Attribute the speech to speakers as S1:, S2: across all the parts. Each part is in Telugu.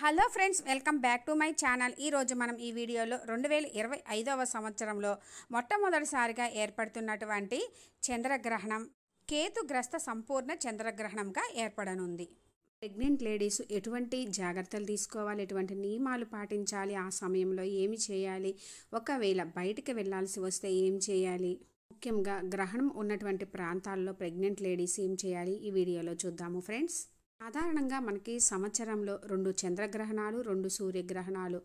S1: Hello friends, welcome back to my channel. ఈరోజు మనం ఈ వీడియోలో 2025వ సంవత్సరంలో మొట్టమొదటిసారిగా ఏర్పడుతున్నటువంటి చంద్రగ్రహణం కేతుగ్రస్త సంపూర్ణ చంద్రగ్రహణంగా ఏర్పడనుంది. ప్రెగ్నెంట్ లేడీస్ ఎటువంటి జాగ్రత్తలు తీసుకోవాలి, ఎటువంటి నియమాలు పాటించాలి, ఆ సమయంలో ఏమి చేయాలి, ఒకవేళ బయటికి వెళ్ళాల్సి వస్తే ఏం చేయాలి, ముఖ్యంగా గ్రహణం ఉన్నటువంటి ప్రాంతాల్లో ప్రెగ్నెంట్ లేడీస్ ఏం చేయాలి, ఈ వీడియోలో చూద్దాము ఫ్రెండ్స్. సాధారణంగా మనకి సంవత్సరంలో 2 చంద్రగ్రహణాలు, 2 సూర్యగ్రహణాలు,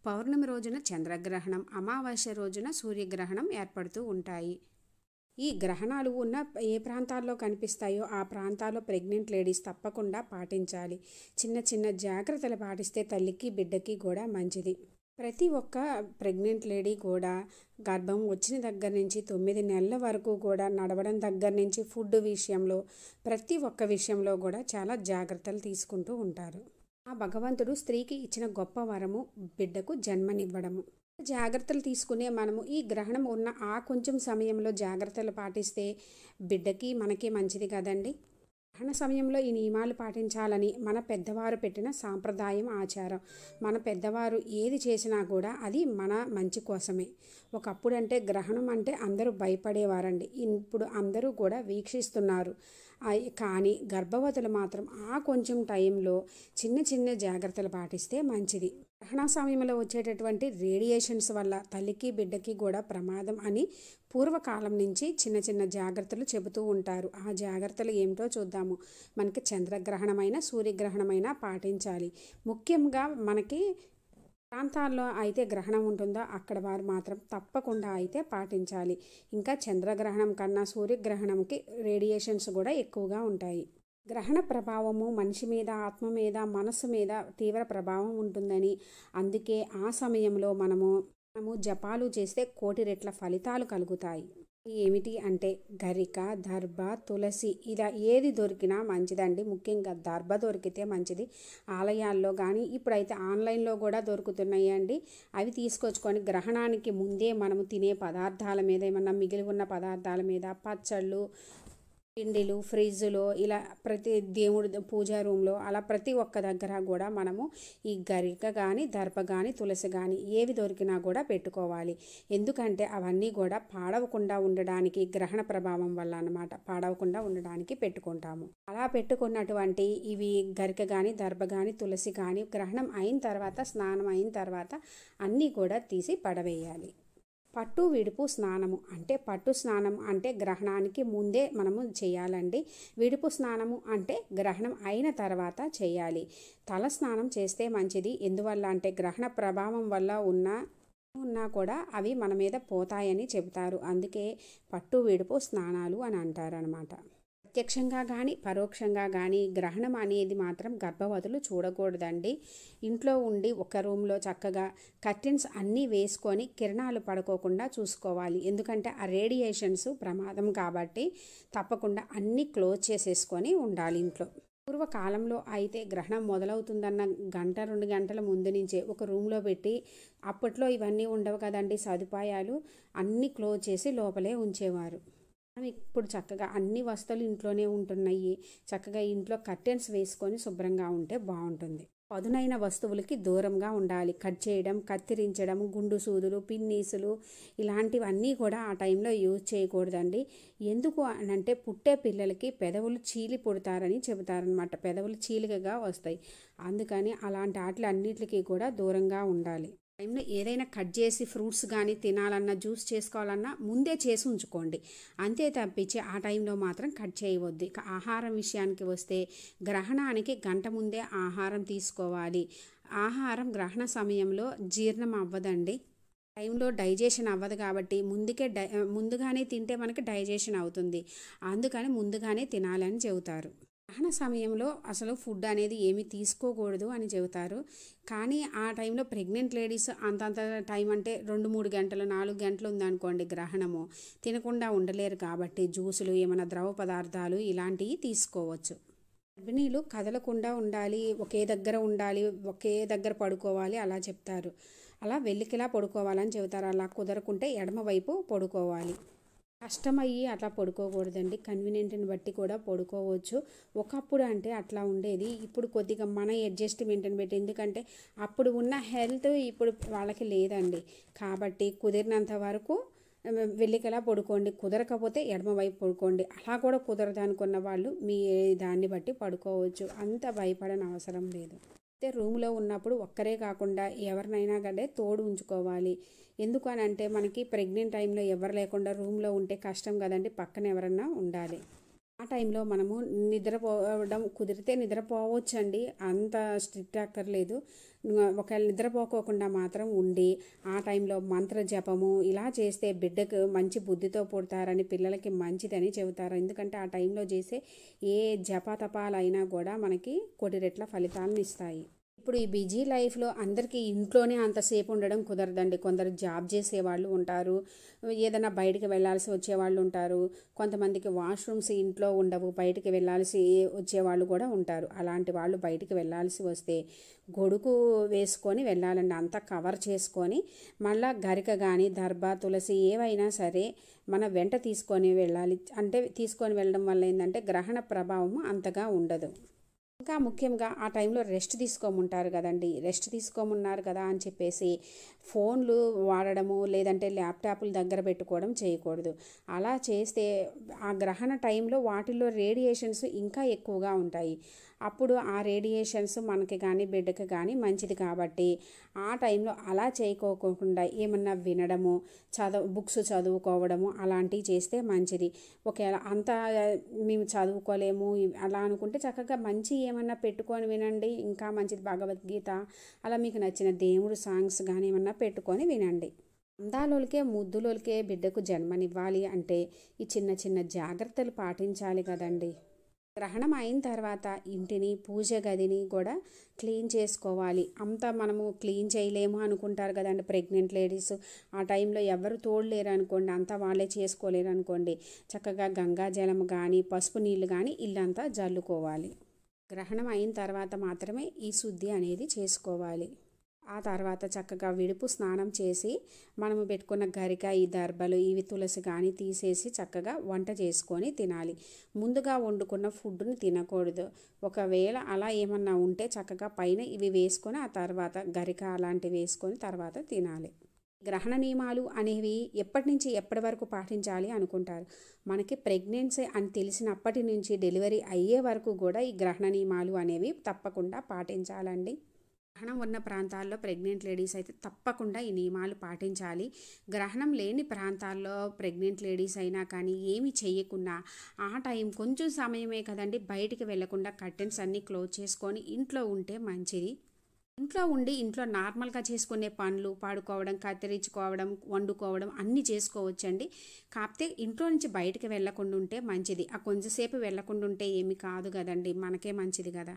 S1: పౌర్ణమి రోజున చంద్రగ్రహణం, అమావాస్య రోజున సూర్యగ్రహణం ఏర్పడుతూ ఉంటాయి. ఈ గ్రహణాలు ఉన్న ఏ ప్రాంతాల్లో కనిపిస్తాయో ఆ ప్రాంతాల్లో ప్రెగ్నెంట్ లేడీస్ తప్పకుండా పాటించాలి. చిన్న చిన్న జాగ్రత్తలు పాటిస్తే తల్లికి బిడ్డకి కూడా మంచిది. ప్రతి ఒక్క ప్రెగ్నెంట్ లేడీ కూడా గర్భం వచ్చిన దగ్గర నుంచి 9 నెలల వరకు కూడా నడవడం దగ్గర నుంచి ఫుడ్ విషయంలో ప్రతి ఒక్క విషయంలో కూడా చాలా జాగ్రత్తలు తీసుకుంటూ ఉంటారు. ఆ భగవంతుడు స్త్రీకి ఇచ్చిన గొప్ప వరము బిడ్డకు జన్మనివ్వడము. జాగ్రత్తలు తీసుకునే మనము ఈ గ్రహణం ఉన్న ఆ కొంచెం సమయంలో జాగ్రత్తలు పాటిస్తే బిడ్డకి మనకి మంచిది కదండి. గ్రహణ సమయంలో ఈ నియమాలు పాటించాలని మన పెద్దవారు పెట్టిన సాంప్రదాయం, ఆచారం. మన పెద్దవారు ఏది చేసినా కూడా అది మన మంచి కోసమే. ఒకప్పుడు అంటే గ్రహణం అంటే అందరూ భయపడేవారండి. ఇప్పుడు అందరూ కూడా వీక్షిస్తున్నారు. కానీ గర్భవతులు మాత్రం ఆ కొంచెం టైంలో చిన్న చిన్న జాగ్రత్తలు పాటిస్తే మంచిది. గ్రహణ సమయంలో వచ్చేటటువంటి రేడియేషన్స్ వల్ల తల్లికి బిడ్డకి కూడా ప్రమాదం అని పూర్వకాలం నుంచి చిన్న చిన్న జాగ్రత్తలు చెబుతూ ఉంటారు. ఆ జాగ్రత్తలు ఏమిటో చూద్దాము. మనకి చంద్రగ్రహణమైన సూర్యగ్రహణమైనా పాటించాలి. ముఖ్యంగా మనకి ప్రాంతాల్లో అయితే గ్రహణం ఉంటుందో అక్కడ వారు మాత్రం తప్పకుండా అయితే పాటించాలి. ఇంకా చంద్రగ్రహణం కన్నా సూర్యగ్రహణంకి రేడియేషన్స్ కూడా ఎక్కువగా ఉంటాయి. గ్రహణ ప్రభావము మనిషి మీద, ఆత్మ మీద, మనసు మీద తీవ్ర ప్రభావం ఉంటుందని, అందుకే ఆ సమయంలో మనము జపాలు చేస్తే 1,000,000 రెట్ల ఫలితాలు కలుగుతాయి. ఏమిటి అంటే గరిక, దర్భ, తులసి ఇలా ఏది దొరికినా మంచిదండి. ముఖ్యంగా దర్భ దొరికితే మంచిది. ఆలయాల్లో కానీ ఇప్పుడైతే ఆన్లైన్లో కూడా దొరుకుతున్నాయి అండి. అవి తీసుకొచ్చుకొని గ్రహణానికి ముందే మనము తినే పదార్థాల మీద, ఏమన్నా మిగిలి ఉన్న పదార్థాల మీద, పచ్చళ్ళు, పిండిలు ఫ్రిడ్జ్లో ఇలా ప్రతి దేవుడి పూజా రూమ్లో అలా ప్రతి ఒక్క దగ్గర కూడా మనము ఈ గరిక కానీ, దర్భ కానీ, తులసి కానీ ఏవి దొరికినా కూడా పెట్టుకోవాలి. ఎందుకంటే అవన్నీ కూడా పాడవకుండా ఉండడానికి, గ్రహణ ప్రభావం వల్ల అన్నమాట, పాడవకుండా ఉండడానికి పెట్టుకుంటాము. అలా పెట్టుకున్నటువంటి ఇవి గరిక కానీ, దర్భ కానీ, తులసి కానీ గ్రహణం అయిన తర్వాత, స్నానం అయిన తర్వాత అన్నీ కూడా తీసి పడవేయాలి. పట్టు విడుపు స్నానము అంటే, పట్టు స్నానం అంటే గ్రహణానికి ముందే మనము చేయాలండి. విడుపు స్నానము అంటే గ్రహణం అయిన తర్వాత చేయాలి. తల స్నానం చేస్తే మంచిది. ఎందువల్ల అంటే గ్రహణ ప్రభావం వల్ల ఉన్నా కూడా అవి మన మీద పోతాయని చెబుతారు. అందుకే పట్టు విడుపు స్నానాలు అని అంటారనమాట. ప్రత్యక్షంగా కానీ పరోక్షంగా కానీ గ్రహణం అనేది మాత్రం గర్భవతులు చూడకూడదండి. ఇంట్లో ఉండి ఒక రూమ్లో చక్కగా కర్టెన్స్ అన్నీ వేసుకొని కిరణాలు పడుకోకుండా చూసుకోవాలి. ఎందుకంటే ఆ రేడియేషన్స్ ప్రమాదం కాబట్టి తప్పకుండా అన్నీ క్లోజ్ చేసేసుకొని ఉండాలి ఇంట్లో. పూర్వకాలంలో అయితే గ్రహణం మొదలవుతుందన్న 1-2 గంటల ముందు నుంచే ఒక రూమ్లో పెట్టి, అప్పట్లో ఇవన్నీ ఉండవు కదండి సదుపాయాలు, అన్నీ క్లోజ్ చేసి లోపలే ఉంచేవారు. ఇప్పుడు చక్కగా అన్ని వస్తువులు ఇంట్లోనే ఉంటున్నాయి. చక్కగా ఇంట్లో కర్టెన్స్ వేసుకొని శుభ్రంగా ఉంటే బాగుంటుంది. పదునైన వస్తువులకి దూరంగా ఉండాలి. కట్ చేయడం, కత్తిరించడం, గుండు సూదులు, పిన్నీసులు ఇలాంటివన్నీ కూడా ఆ టైంలో యూజ్ చేయకూడదండి. ఎందుకు అనంటే పుట్టే పిల్లలకి పెదవులు చీలి పుడతారని చెబుతారనమాట. పెదవులు చీలికగా వస్తాయి. అందుకని అలాంటి వాటి అన్నిటికీ కూడా దూరంగా ఉండాలి. టైంలో ఏదైనా కట్ చేసి ఫ్రూట్స్ కానీ తినాలన్నా, జ్యూస్ చేసుకోవాలన్నా ముందే చేసి ఉంచుకోండి. అంతే తప్పించి ఆ టైంలో మాత్రం కట్ చేయవద్దు. ఇక ఆహారం విషయానికి వస్తే గ్రహణానికి 1 గంట ముందే ఆహారం తీసుకోవాలి. ఆహారం గ్రహణ సమయంలో జీర్ణం అవ్వదండి. టైంలో డైజెషన్ అవ్వదు కాబట్టి ముందుగానే తింటే మనకి డైజెషన్ అవుతుంది. అందుకని ముందుగానే తినాలని చెబుతారు. గ్రహణ సమయంలో అసలు ఫుడ్ అనేది ఏమీ తీసుకోకూడదు అని చెబుతారు. కానీ ఆ టైంలో ప్రెగ్నెంట్ లేడీస్ అంతంత టైం అంటే 2-3 గంటలు, 4 గంటలు ఉందనుకోండి గ్రహణము, తినకుండా ఉండలేరు కాబట్టి జ్యూసులు, ఏమైనా ద్రవ పదార్థాలు ఇలాంటివి తీసుకోవచ్చు. గర్భిణీలు కదలకుండా ఉండాలి, ఒకే దగ్గర ఉండాలి, ఒకే దగ్గర పడుకోవాలి అలా చెప్తారు. అలా వెల్లికిలా పడుకోవాలని చెబుతారు. అలా కుదరకుంటే ఎడమ వైపు పడుకోవాలి. కష్టమయ్యి అట్లా పడుకోకూడదండి. కన్వీనియంట్‌ని బట్టి కూడా పడుకోవచ్చు. ఒకప్పుడు అంటే అట్లా ఉండేది. ఇప్పుడు కొద్దిగా మన అడ్జస్ట్‌మెంట్‌ని బట్టి ఎందుకంటే అప్పుడు ఉన్న హెల్త్ ఇప్పుడు వాళ్ళకి లేదండి. కాబట్టి కుదిరినంత వరకు వెల్లికలా పడుకోండి. కుదరకపోతే ఎడమ వైపు పడుకోండి. అలా కూడా కుదరదనుకున్న వాళ్ళు మీ దాన్ని బట్టి పడుకోవచ్చు. అంత భయపడనవసరం లేదు. అయితే రూమ్‌లో ఉన్నప్పుడు ఒక్కరే కాకుండా ఎవరినైనా కానీ తోడు ఉంచుకోవాలి. ఎందుకు అనంటే మనకి ప్రెగ్నెంట్ టైంలో ఎవరు లేకుండా రూమ్‌లో ఉంటే కష్టం కదండీ! పక్కన ఎవరన్నా ఉండాలి. ఆ టైంలో మనము నిద్రపోవడం కుదిరితే నిద్రపోవచ్చండి. అంత స్ట్రిక్ట్ అక్కర్లేదు. ఒకవేళ నిద్రపోకోకుండా మాత్రం ఉండి, ఆ టైంలో మంత్ర జపము ఇలా చేస్తే బిడ్డకు మంచి బుద్ధితో పుడతారని పిల్లలకి మంచిదని చెబుతారు. ఎందుకంటే ఆ టైంలో చేసే ఏ జపతపాలైనా కూడా మనకి కోటి రెట్ల ఫలితాలను ఇస్తాయి. ఇప్పుడు ఈ బిజీ లైఫ్‌లో అందరికీ ఇంట్లోనే అంతసేపు ఉండడం కుదరదండి. కొందరు జాబ్ చేసేవాళ్ళు ఉంటారు. ఏదైనా బయటికి వెళ్ళాల్సి వచ్చేవాళ్ళు ఉంటారు. కొంతమందికి వాష్‌రూమ్స్ ఇంట్లో ఉండవు. బయటికి వెళ్ళాల్సి వచ్చేవాళ్ళు కూడా ఉంటారు. అలాంటి వాళ్ళు బయటికి వెళ్ళాల్సి వస్తే గొడుగు వేసుకొని వెళ్ళాలండి. అంతా కవర్ చేసుకొని మళ్ళా గరిక గానీ, దర్భ, తులసి ఏవైనా సరే మన వెంట తీసుకొని వెళ్ళాలి. అంటే తీసుకొని వెళ్ళడం వల్ల ఏందంటే గ్రహణ ప్రభావము అంతగా ఉండదు. ఇంకా ముఖ్యంగా ఆ టైంలో రెస్ట్ తీసుకోమంటారు కదండి. రెస్ట్ తీసుకోమన్నారు కదా అని చెప్పేసి ఫోన్లు వాడడము లేదంటే ల్యాప్టాప్లు దగ్గర పెట్టుకోవడం చేయకూడదు. అలా చేస్తే ఆ గ్రహణ టైంలో వాటిల్లో రేడియేషన్స్ ఇంకా ఎక్కువగా ఉంటాయి. అప్పుడు ఆ రేడియేషన్స్ మనకి కానీ బిడ్డకి కానీ మంచిది కాబట్టి ఆ టైంలో అలా చేయకోకుండా ఏమన్నా వినడము బుక్స్ చదువుకోవడము అలాంటివి చేస్తే మంచిది. ఒకవేళ అంతా మేము చదువుకోలేము అలా అనుకుంటే చక్కగా మంచి ఏమన్నా పెట్టుకొని వినండి. ఇంకా మంచిది భగవద్గీత అలా మీకు నచ్చిన దేవుడు సాంగ్స్ కానీ ఏమన్నా పెట్టుకొని వినండి. అందాలోలికే ముద్దులోలికే బిడ్డకు జన్మనివ్వాలి అంటే ఈ చిన్న చిన్న జాగ్రత్తలు పాటించాలి కదండి. గ్రహణం అయిన తర్వాత ఇంటిని పూజ గదిని కూడా క్లీన్ చేసుకోవాలి. అంతా మనము క్లీన్ చేయలేము అనుకుంటారు కదండి ప్రెగ్నెంట్ లేడీస్. ఆ టైంలో ఎవరు తోడలేరు అనుకోండి, అంతా వాళ్ళే చేసుకోలేరు అనుకోండి, చక్కగా గంగా జలం కానీ పసుపు నీళ్ళు కానీ ఇల్లంతా జల్లుకోవాలి. గ్రహణం అయిన తర్వాత మాత్రమే ఈ శుద్ధి అనేది చేసుకోవాలి. ఆ తర్వాత చక్కగా విడుపు స్నానం చేసి మనము పెట్టుకున్న గరిక ఈ దర్భలు ఇవి తులసి కానీ తీసేసి చక్కగా వంట చేసుకొని తినాలి. ముందుగా వండుకున్న ఫుడ్ని తినకూడదు. ఒకవేళ అలా ఏమన్నా ఉంటే చక్కగా పైన ఇవి వేసుకొని ఆ తర్వాత గరిక అలాంటివి వేసుకొని తర్వాత తినాలి. గ్రహణ నియమాలు అనేవి ఎప్పటి నుంచి ఎప్పటి వరకు పాటించాలి అనుకుంటారు. మనకి ప్రెగ్నెన్సీ అని తెలిసినప్పటి నుంచి డెలివరీ అయ్యే వరకు కూడా ఈ గ్రహణ నియమాలు అనేవి తప్పకుండా పాటించాలండి. గ్రహణం ఉన్న ప్రాంతాల్లో ప్రెగ్నెంట్ లేడీస్ అయితే తప్పకుండా ఈ నియమాలు పాటించాలి. గ్రహణం లేని ప్రాంతాల్లో ప్రెగ్నెంట్ లేడీస్ అయినా కానీ ఏమి చేయకుండా ఆ టైం కొంచెం సమయమే కదండి, బయటికి వెళ్లకుండా కర్టెన్స్ అన్నీ క్లోజ్ చేసుకొని ఇంట్లో ఉంటే మంచిది. ఇంట్లో ఉండి ఇంట్లో నార్మల్గా చేసుకునే పనులు పడుకోవడం, కత్తిరించుకోవడం, వండుకోవడం అన్నీ చేసుకోవచ్చండి. కాకపోతే ఇంట్లో నుంచి బయటికి వెళ్లకుండా ఉంటే మంచిది. ఆ కొంచెంసేపు వెళ్లకుండా ఉంటే ఏమి కాదు కదండి, మనకే మంచిది కదా.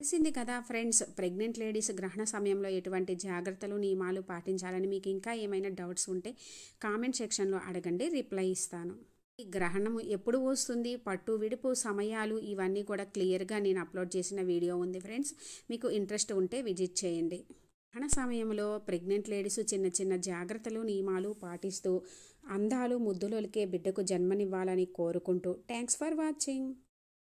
S1: తెలిసింది కదా ఫ్రెండ్స్, ప్రెగ్నెంట్ లేడీస్ గ్రహణ సమయంలో ఎటువంటి జాగ్రత్తలు నియమాలు పాటించాలని. మీకు ఇంకా ఏమైనా డౌట్స్ ఉంటే కామెంట్ సెక్షన్లో అడగండి, రిప్లై ఇస్తాను. ఈ గ్రహణం ఎప్పుడు వస్తుంది, పట్టు విడుపు సమయాలు ఇవన్నీ కూడా క్లియర్గా నేను అప్లోడ్ చేసిన వీడియో ఉంది ఫ్రెండ్స్. మీకు ఇంట్రెస్ట్ ఉంటే విజిట్ చేయండి. గ్రహణ సమయంలో ప్రెగ్నెంట్ లేడీస్ చిన్న చిన్న జాగ్రత్తలు నియమాలు పాటిస్తూ అందాలు ముద్దులొలికే బిడ్డకు జన్మనివ్వాలని కోరుకుంటూ థ్యాంక్స్ ఫర్ వాచింగ్.